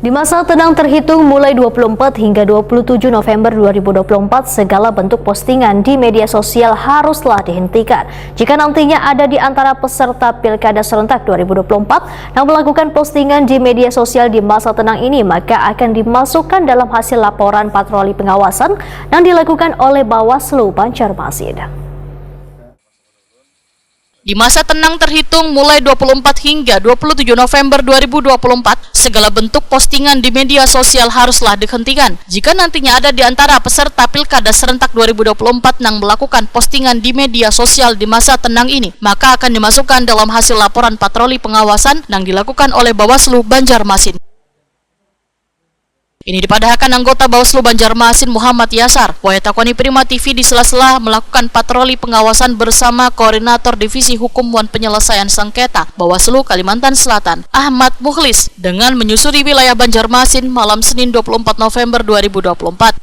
Di masa tenang terhitung mulai 24 hingga 27 November 2024, segala bentuk postingan di media sosial haruslah dihentikan. Jika nantinya ada di antara peserta Pilkada serentak 2024 yang melakukan postingan di media sosial di masa tenang ini, maka akan dimasukkan dalam hasil laporan patroli pengawasan yang dilakukan oleh Bawaslu Banjarmasin. Di masa tenang terhitung mulai 24 hingga 27 November 2024, segala bentuk postingan di media sosial haruslah dihentikan. Jika nantinya ada di antara peserta Pilkada serentak 2024 yang melakukan postingan di media sosial di masa tenang ini, maka akan dimasukkan dalam hasil laporan patroli pengawasan yang dilakukan oleh Bawaslu Banjarmasin. Ini dipadahkan anggota Bawaslu Banjarmasin Muhammad Yasar. Wayatakoni Prima TV di sela-sela melakukan patroli pengawasan bersama Koordinator Divisi Hukum dan Penyelesaian Sengketa Bawaslu Kalimantan Selatan, Ahmad Mukhlis, dengan menyusuri wilayah Banjarmasin malam Senin 24 November 2024.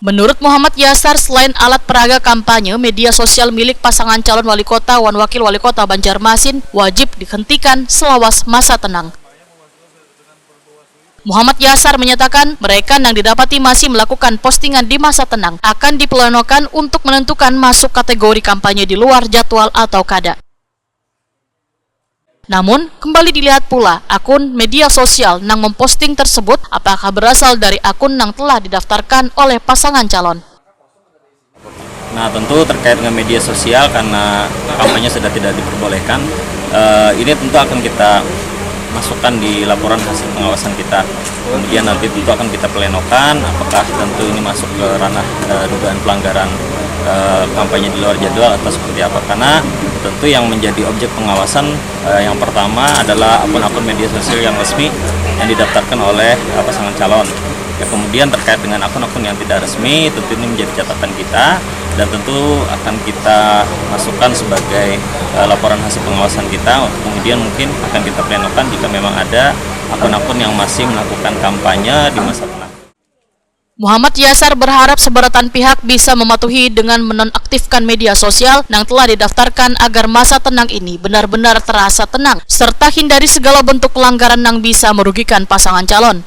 Menurut Muhammad Yasar, selain alat peraga kampanye, media sosial milik pasangan calon wali kota dan wakil wali kota Banjarmasin wajib dihentikan selawas masa tenang. Muhammad Yasar menyatakan mereka yang didapati masih melakukan postingan di masa tenang akan diplenokan untuk menentukan masuk kategori kampanye di luar jadwal atau kada. Namun, kembali dilihat pula akun media sosial yang memposting tersebut apakah berasal dari akun yang telah didaftarkan oleh pasangan calon. Nah, tentu terkait dengan media sosial karena kampanye sudah tidak diperbolehkan, ini tentu akan kita masukkan di laporan hasil pengawasan kita. Kemudian nanti tentu akan kita plenokan apakah tentu ini masuk ke ranah dugaan pelanggaran kampanye di luar jadwal atau seperti apa. Karena tentu yang menjadi objek pengawasan yang pertama adalah akun-akun media sosial yang resmi yang didaftarkan oleh pasangan calon. Ya, kemudian terkait dengan akun-akun yang tidak resmi, tentu ini menjadi catatan kita dan tentu akan kita masukkan sebagai laporan hasil pengawasan kita. Kemudian mungkin akan kita plenokan jika memang ada akun-akun yang masih melakukan kampanye di masa tenang. Muhammad Yasar berharap seberatan pihak bisa mematuhi dengan menonaktifkan media sosial yang telah didaftarkan agar masa tenang ini benar-benar terasa tenang, serta hindari segala bentuk pelanggaran yang bisa merugikan pasangan calon.